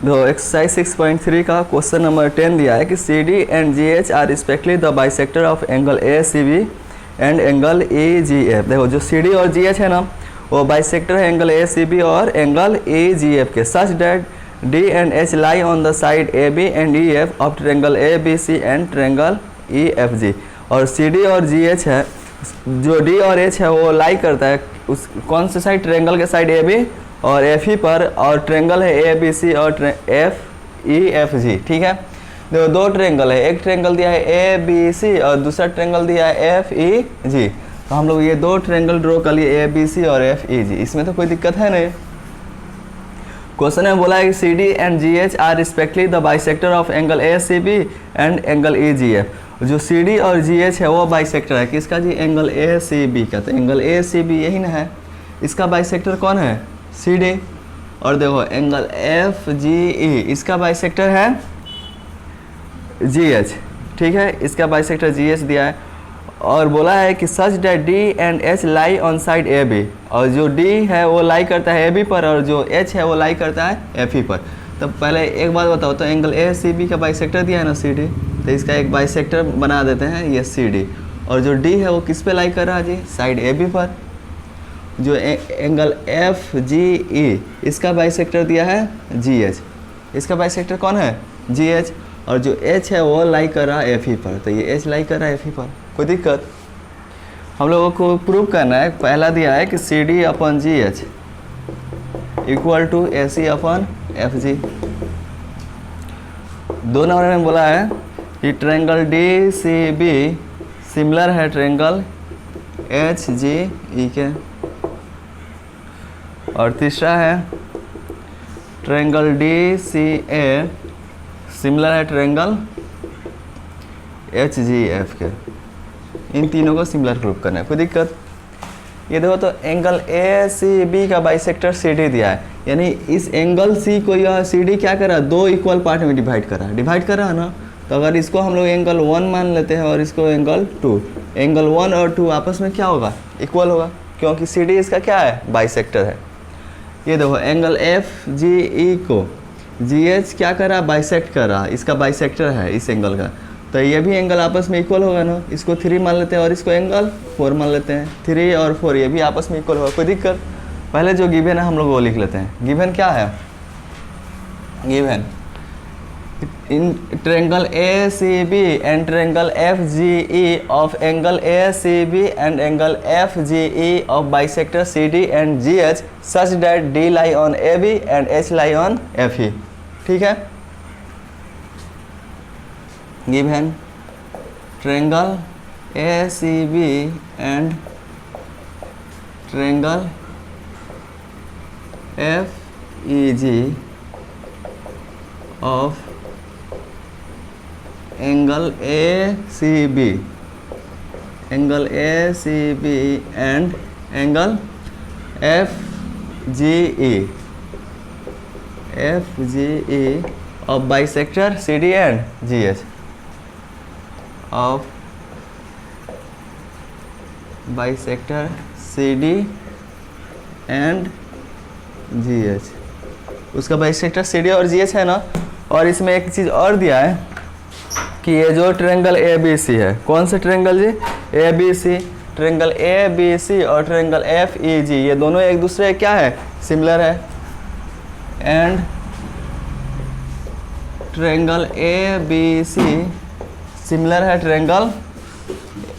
तो एक्सरसाइज 6.3 का question number 10 दिया है कि C D and G H are respectively the bisector of angle A C B and angle A G F. देखो जो C D और जी एच है ना वो बाइसेक्टर है एंगल ए सी बी और एंगल ए जी एफ के, such that D and H lie on the side A B and E F of triangle A B C and triangle E F G. और C D और G H है, जो D और H है वो लाई करता है उस कौन से साइड, ट्रेंगल के साइड ए बी और एफ ई पर, और ट्रेंगल है ए बी सी और एफ ई एफ जी। ठीक है, देखो दो ट्रेंगल है, एक ट्रेंगल दिया है ए बी सी और दूसरा ट्रेंगल दिया है एफ ई जी। तो हम लोग ये दो ट्रेंगल ड्रॉ कर लिए ए बी सी और एफ ई जी, इसमें तो कोई दिक्कत है नहीं। क्वेश्चन में बोला है कि C D and G H are respectively the bisector of angle A C B and angle E G F. जो सी डी और जी एच है वो बाइसेक्टर है किसका जी, एंगल ए सी बी का। तो एंगल ए सी बी यही ना है, इसका बाइसेक्टर कौन है, सी डी। और देखो एंगल एफ जी ई इसका बाइसेक्टर है जी एच। ठीक है, इसका बाइसेक्टर जी एच दिया है और बोला है कि such that D and H lie on side A B. और जो डी है वो लाई करता है ए बी पर और जो एच है वो लाई करता है एफ ई पर। तो पहले एक बात बताओ, तो एंगल ए सी बी का बाइसेक्टर दिया है ना सी डी, तो इसका एक बाइसेक्टर बना देते हैं ये सी डी। और जो डी है वो किस पे लाई कर रहा है जी, साइड ए बी पर। जो एंगल एफ जी ई इसका बाइसेक्टर दिया है जी एच, इसका बाइसेक्टर कौन है जी एच। और जो एच है वो लाई कर रहा है एफ ई पर, तो ये एच लाई कर रहा है एफ ई पर, कोई दिक्कत। हम लोगों को प्रूव करना है, पहला दिया है कि C D upon G H equal to A C upon F G. दो नंबर में बोला है कि triangle D C B similar है ट्रेंगल एच जी ई के। और तीसरा है triangle D C A similar है ट्रेंगल एच जी एफ के। इन तीनों को सिमिलर प्रूव करना है, कोई दिक्कत। ये देखो तो एंगल ए सी बी का बाइसेक्टर सी डी दिया है, यानी इस एंगल सी को यह सी डी क्या कर रहा है, दो इक्वल पार्ट में डिवाइड कर रहा है ना। तो अगर इसको हम लोग एंगल 1 मान लेते हैं और इसको एंगल 2, एंगल 1 और 2 आपस में क्या होगा, इक्वल होगा, क्योंकि सी डी इसका क्या है, बाइसेक्टर है। ये देखो एंगल एफ जी ई को जी एच क्या कर रहा है, बाइसेक्ट कर रहा है, इसका बाइसेक्टर है इस एंगल का। तो ये भी एंगल आपस में इक्वल होगा ना, इसको 3 मान लेते हैं और इसको एंगल 4 मान लेते हैं। 3 और 4 ये भी आपस में इक्वल होगा, कोई दिक्कत। पहले जो गिवन है हम लोग वो लिख लेते हैं। गिवन क्या है, given in triangle A C B and triangle F G E of angle A C B and angle F G E of bisector C D and G H such that D lie on A B and H lie on F E. ठीक है, given triangle A C B and triangle F E G of angle A C B and angle F G E of bisector C D and G H, of bisector C D and G H. उसका bisector C D और G H है ना। और इसमें एक चीज़ और दिया है कि ये जो ट्रेंगल ए बी सी है, कौन से ट्रेंगल जी, A B C, triangle A B C और ट्रेंगल एफ ई जी ये दोनों एक दूसरे क्या है, सिमिलर है। And triangle A B C similar है ट्रेंगल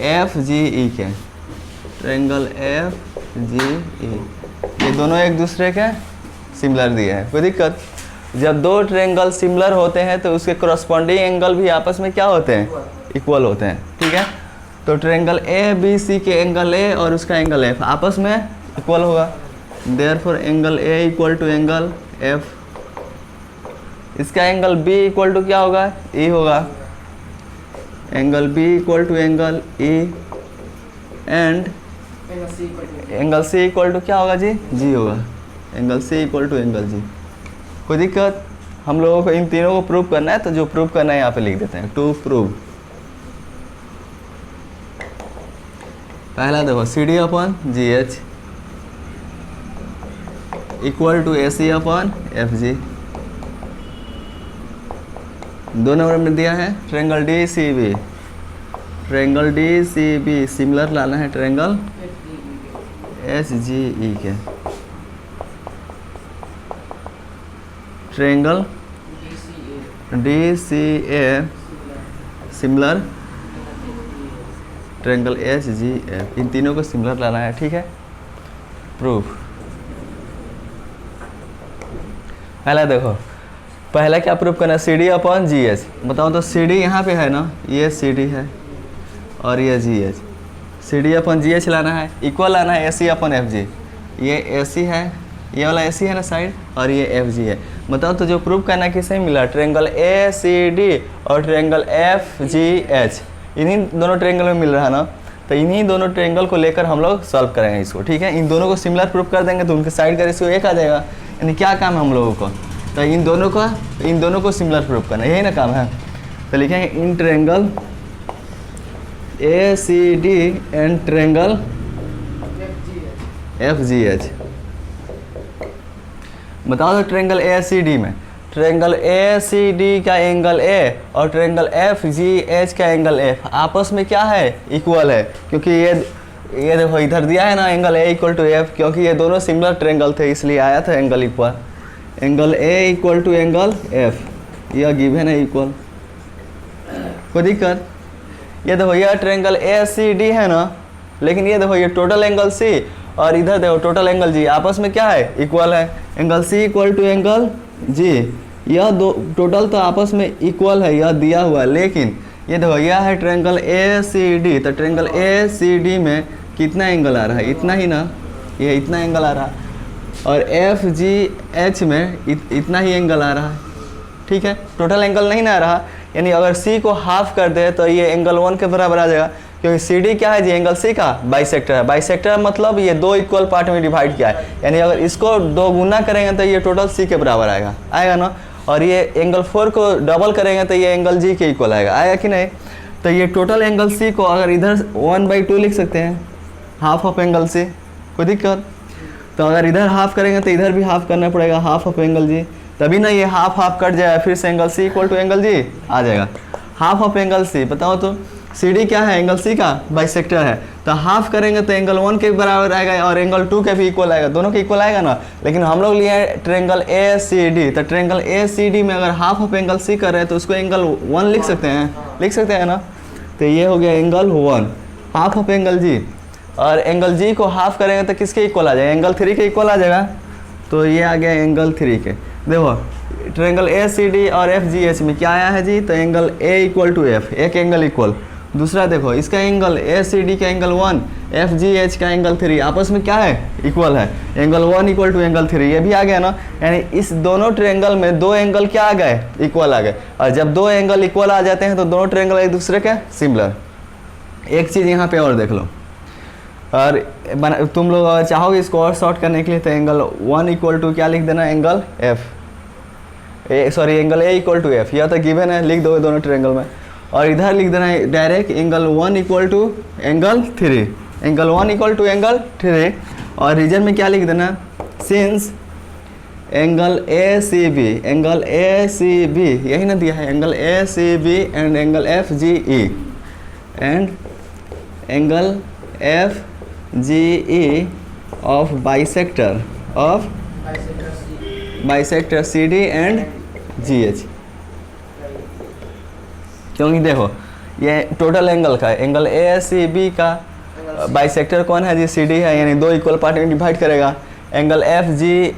एफ जी ई के, ट्रेंगल एफ जी ई ये दोनों एक दूसरे के सिमिलर दिए हैं, कोई दिक्कत। जब दो ट्रेंगल सिमिलर होते हैं तो उसके करस्पॉन्डिंग एंगल भी आपस में क्या होते हैं, इक्वल होते हैं। ठीक है, तो ट्रेंगल ए बी सी के एंगल ए और उसका एंगल एफ आपस में इक्वल होगा, therefore angle A equal to angle F. इसका एंगल बी इक्वल टू क्या होगा, ई होगा, angle B equal to angle E and angle C equal to क्या होगा जी, जी होगा, angle C equal to angle G. कोई दिक्कत। हम लोगों को इन तीनों को प्रूव करना है, तो जो प्रूव करना है यहाँ पे लिख देते हैं, टू प्रूव। पहला देखो C D upon G H equal to A C upon F G. 2 number में दिया है triangle D C B, triangle D C B similar लाना है triangle H G E K, triangle D C A similar triangle H G F, इन तीनों को similar लाना है। ठीक है, प्रूफ। पहला देखो, पहला क्या प्रूफ करना है, C D upon G H. बताओ तो सी डी यहाँ पे है ना, ये सी डी है और ये G H, C D upon G H लाना है, इक्वल लाना है ए सी अपॉन एफ जी। ये ए सी है, ये वाला ए सी है ना साइड, और ये एफ जी है। बताओ तो जो प्रूफ करना है किससे मिला, ट्रायंगल ए सी डी और ट्रायंगल एफ जी एच, इन्हीं दोनों ट्रायंगल में मिल रहा है ना, तो इन्हीं दोनों ट्रायंगल को लेकर हम लोग सॉल्व करेंगे इसको। ठीक है, इन दोनों को सिमिलर प्रूफ कर देंगे तो उनके साइड का रेशियो 1 आ जाएगा। यानी क्या काम है हम लोगों को, तो इन दोनों को सिमिलर प्रूफ करना, यही ना काम है। तो लिखेंगे in triangle A C D and triangle F G H. बताओ तो ट्रायंगल ए सी डी में ट्रायंगल ए सी डी का एंगल ए और ट्रायंगल एफ जी एच का एंगल एफ आपस में क्या है, इक्वल है। क्योंकि ये देखो इधर दिया है ना angle A equal to F, क्योंकि ये दोनों सिमिलर ट्रायंगल थे इसलिए आया था angle equal. Angle A equal to angle F, यह गिवन है इक्वल, कोई दिक्कत। ये देखो यह ट्रायंगल ए सी डी है ना, लेकिन ये देखो ये टोटल एंगल सी और इधर देखो टोटल एंगल जी, आपस में क्या है, इक्वल है। Angle C equal to angle G, यह दो टोटल तो आपस में इक्वल है, यह दिया हुआ है। लेकिन ये देखो यह है ट्रायंगल ए सी डी, तो ट्रायंगल ए सी डी में कितना एंगल आ रहा है, इतना ही ना, ये इतना एंगल आ रहा है, और एफ जी एच में इतना ही एंगल आ रहा है। ठीक है, टोटल एंगल नहीं ना आ रहा, यानी अगर सी को हाफ कर दे तो ये एंगल 1 के बराबर आ जाएगा। क्योंकि सी डी क्या है जी, एंगल सी का बाइसेक्टर है। बाइसेक्टर मतलब ये 2 इक्वल पार्ट में डिवाइड किया है, यानी अगर इसको 2 गुना करेंगे तो ये टोटल सी के बराबर आएगा ना। और ये एंगल 4 को डबल करेंगे तो ये एंगल जी के इक्वल आएगा कि नहीं। तो ये टोटल एंगल सी को अगर इधर 1/2 लिख सकते हैं, हाफ ऑफ एंगल सी, कोई दिक्कत। तो अगर इधर हाफ करेंगे तो इधर भी हाफ करना पड़ेगा, हाफ ऑफ एंगल जी, तभी ना ये हाफ कट जाए, फिर से angle C equal to angle G आ जाएगा। हाफ ऑफ एंगल सी, बताओ तो सी डी क्या है, एंगल सी का बाइसेक्टर है, तो हाफ करेंगे तो एंगल 1 के बराबर आएगा और एंगल 2 के भी इक्वल आएगा, दोनों के इक्वल आएगा ना। लेकिन हम लोग लिए ट्रायंगल ए सी डी, तो ट्रायंगल ए सी डी में अगर हाफ ऑफ एंगल सी कर रहे हैं तो उसको एंगल 1 लिख सकते हैं ना। तो ये हो गया एंगल 1 हाफ ऑफ एंगल जी, और एंगल जी को हाफ करेंगे तो किसके इक्वल आ जाएगा, एंगल 3 के इक्वल आ जाएगा। तो ये आ गया एंगल 3 के। देखो ट्रायंगल ए सी डी और एफ जी एच में क्या आया है जी, तो angle A equal to F, एक एंगल इक्वल। दूसरा देखो इसका एंगल ए सी डी का एंगल 1, एफ जी एच का एंगल 3, आपस में क्या है, इक्वल है। एंगल 1 इक्वल टू एंगल 3, ये भी आ गया ना। यानी इस दोनों ट्रायंगल में 2 एंगल क्या आ गए, इक्वल आ गए। और जब 2 एंगल इक्वल आ जाते हैं तो दोनों ट्रायंगल एक दूसरे के सिमिलर। एक चीज़ यहाँ पे और देख लो, और तुम लोग चाहोगे इसको और शॉर्ट करने के लिए तो एंगल 1 इक्वल टू क्या लिख देना, angle F, sorry angle A equal to F, यह तो गिवन है, लिख दो दोनों ट्रायंगल में। और इधर लिख देना है direct angle 1 equal to angle 3, angle 1 equal to angle 3। और रीजन में क्या लिख देना, since angle A C B, angle A C B यही ना दिया है, angle A C B and angle F G E, and angle F G E of bisector C D and G H. क्योंकि देखो ये टोटल एंगल का है, angle A C B का बाइसेक्टर कौन है जी, सी डी है, यानी 2 इक्वल पार्ट में डिवाइड करेगा। एंगल एफ जी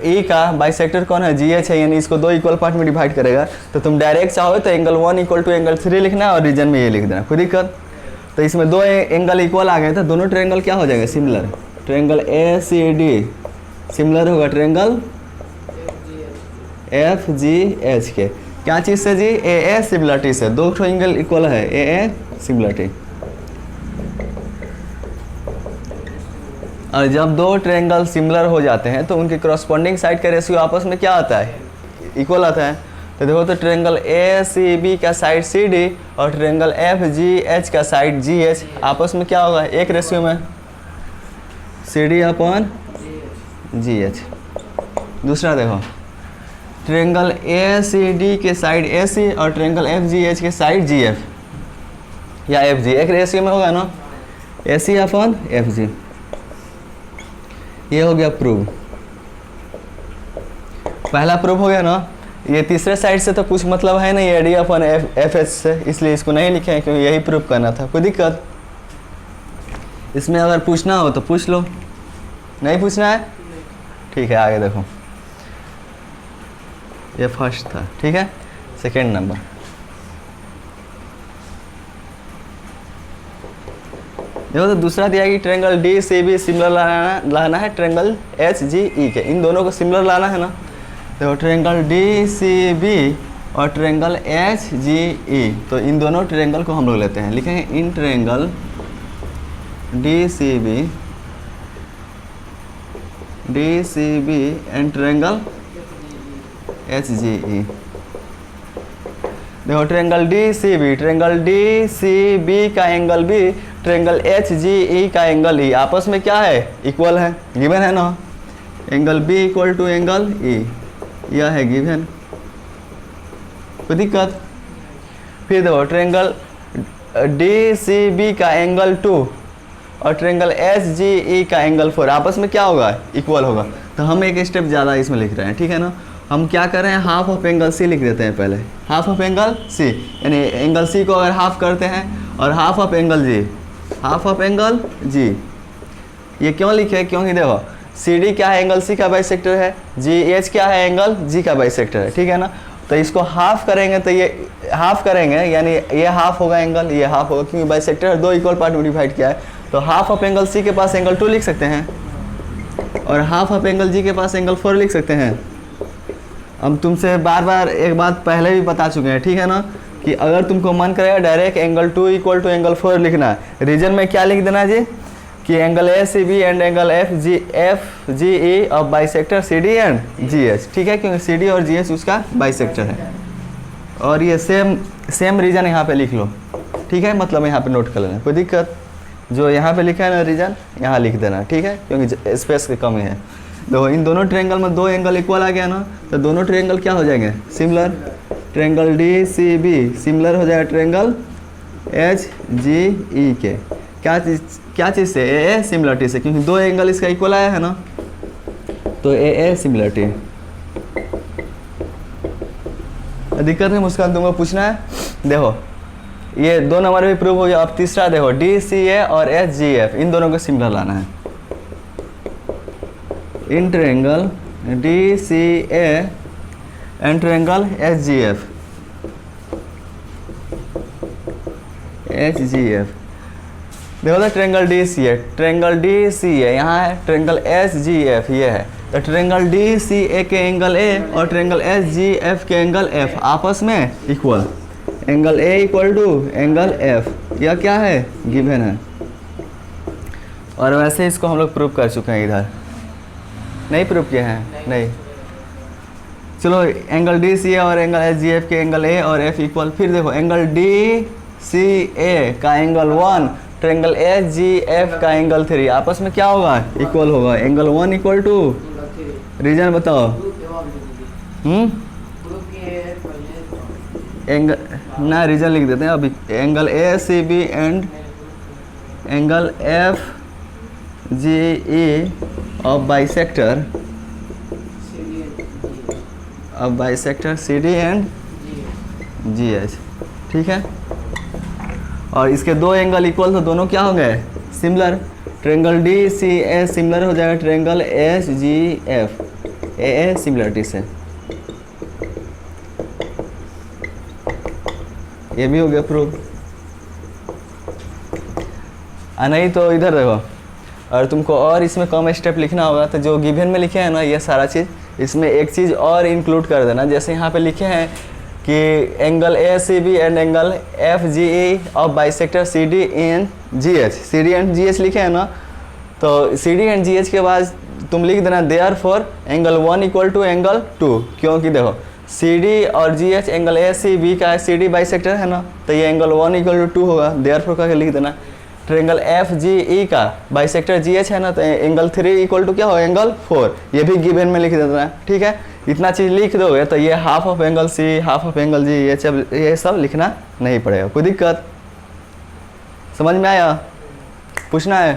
ई का बाइसेक्टर कौन है, जी एच है, यानी इसको 2 इक्वल पार्ट में डिवाइड करेगा। तो तुम डायरेक्ट चाहो तो एंगल 1 इक्वल टू एंगल 3 लिखना और रीजन में ये लिख देना, कोई दिक्कत। तो इसमें 2 एंगल इक्वल आ गए तो दोनों ट्रायंगल क्या हो जाएगा, similar. Triangle A C D similar होगा ट्रायंगल एफ जी एच के, क्या चीज़ से जी, ए ए सिमिलरिटी से, 2 एंगल इक्वल है, ए ए सिमिलरिटी। और जब 2 ट्रायंगल सिमिलर हो जाते हैं तो उनके करस्पॉन्डिंग साइड का रेशियो आपस में क्या आता है, इक्वल आता है। तो देखो तो ट्रायंगल ए सी बी का साइड सी डी और ट्रायंगल एफ जी एच का साइड जी एच आपस में क्या होगा, एक रेशियो में, C D upon G H. दूसरा देखो ट्रेंगल ए सी डी के साइड ए सी और ट्रेंगल एफ जी एच के साइड जी एफ या एफ जी, एक रेशियो में होगा ना, ए सी अपॉन एफ जी। ये हो गया प्रूव, पहला प्रूव हो गया ना। ये तीसरे साइड से तो कुछ मतलब है नहीं, A D upon F H से, इसलिए इसको नहीं लिखे हैं क्योंकि यही प्रूव करना था। कोई दिक्कत इसमें? अगर पूछना हो तो पूछ लो, नहीं पूछना है ठीक है, आगे देखो। ये फर्स्ट था, ठीक है। सेकेंड नंबर, देखो तो दूसरा दिया कि triangle D C B similar लाना है ट्रेंगल एच जी ई के, इन दोनों को सिमिलर लाना है ना। देखो ट्रेंगल डी सी बी और ट्रेंगल एच जी ई, तो इन दोनों ट्रेंगल को हम लोग लेते हैं, लिखेंगे in triangle D C B and triangle H G E. देखो ट्रेंगल डी सी बी का angle B, triangle H G E का एंगल ई आपस में क्या है, इक्वल है, गिवन है ना। Angle B equal to angle E, यह है गिवन, कोई दिक्कत? फिर देखो ट्रेंगल डी सी बी का एंगल 2 और ट्रेंगल एच जी ई का एंगल 4 आपस में क्या होगा, इक्वल होगा। तो हम एक स्टेप ज़्यादा इसमें लिख रहे हैं, ठीक है ना। हम क्या कर रहे हैं, हाफ ऑफ एंगल सी लिख देते हैं पहले, हाफ ऑफ एंगल सी, यानी एंगल सी को अगर हाफ करते हैं और half of angle ji, half of angle G. ये क्यों लिखे, क्योंकि देखो सी डी क्या है, एंगल सी का बाइसेक्टर है, जी एच क्या है, एंगल जी का बाइसेक्टर है, ठीक है ना। तो इसको हाफ करेंगे तो ये हाफ करेंगे, यानी ये हाफ होगा एंगल, ये हाफ होगा, क्योंकि बाइसेक्टर दो इक्वल पार्ट में डिवाइड किया है। तो हाफ ऑफ एंगल सी के पास एंगल 2 लिख सकते हैं और हाफ ऑफ एंगल जी के पास एंगल 4 लिख सकते हैं। हम तुमसे बार बार एक बात पहले भी बता चुके हैं, ठीक है ना, कि अगर तुमको मन करेगा direct angle 2 equal to angle 4 लिखना है, रीजन में क्या लिख देना जी, कि angle A C B and angle F G E of bisector C D and G H, ठीक है, क्योंकि सी डी और जी एच उसका बाइसेक्टर है। और ये सेम रीजन यहाँ पे लिख लो, ठीक है, मतलब यहाँ पे नोट कर लेना, कोई दिक्कत? जो यहाँ पे लिखा है ना रीजन, यहाँ लिख देना, ठीक है, क्योंकि स्पेस की कमी है। देखो इन दोनों ट्रायंगल में दो एंगल इक्वल आ गया ना, तो दोनों ट्रायंगल क्या हो जाएंगे, similar. Triangle D C B similar हो जाएगा ट्रायंगल एच जी ई के, क्या चीज़ से, ए सिमिलरिटी से, क्योंकि दो एंगल इसका इक्वल आया है ना, तो ए सिमिलरिटी। दिक्कत है, मुस्कान तुमको पूछना है। देखो ये 2 नंबर भी प्रूव हो गया। अब तीसरा देखो, डी सी ए और एच जी एफ, इन दोनों को सिमिलर लाना है। In triangle D C A and triangle H G F, देखो तो ट्रायंगल डी सी ए यहाँ है, ट्रायंगल एच जी एफ ये है। तो ट्रायंगल डी सी ए के एंगल ए और ट्रायंगल एच जी एफ के एंगल एफ आपस में equal, angle A equal to angle F, यह क्या है, गिवन है। और वैसे इसको हम लोग प्रूव कर चुके हैं, इधर नहीं प्रूव किए हैं, नहीं। चलो एंगल डी सी ए और एंगल एच जी एफ के एंगल ए और एफ इक्वल। फिर देखो एंगल डी सी ए का angle 1, triangle H G F का एंगल 3 आपस में क्या होगा, इक्वल होगा। एंगल 1 इक्वल टू, रीजन बताओ। एंगल ना, रीजन लिख देते हैं अभी। Angle A C B and angle F G E of bisector C D and G H, ठीक है। और इसके दो एंगल इक्वल, तो दोनों क्या हो गए, similar. Triangle D C A similar हो जाएगा ट्रायंगल एच जी एफ, ए सिमिलरिटी से। ये भी हो गया प्रूफ। नहीं तो इधर देखो, और तुमको और इसमें कम स्टेप लिखना होगा, तो जो गिवन में लिखे हैं ना ये सारा चीज़, इसमें एक चीज़ और इंक्लूड कर देना। जैसे यहाँ पे लिखे हैं कि angle A C B and angle F G E of bisector C D and G H, C D and G H लिखे हैं ना, तो C D and G H के बाद तुम लिख देना therefore angle 1 equal to angle 2, क्योंकि देखो सी डी और G H angle A C B का सी डी बाइसेक्टर है ना, तो ये एंगल 1 इक्वल टू 2 होगा, देयर फॉर करके लिख देना। ट्रायंगल एफ जी ई का बाइसेक्टर जी एच है ना, तो एंगल 3 इक्वल टू क्या होगा, एंगल 4, ये भी गिवन में लिख देना, ठीक है। इतना चीज़ लिख दोगे तो ये half of angle C, half of angle G, ये सब लिखना नहीं पड़ेगा। कोई दिक्कत समझ में आया? पूछना है?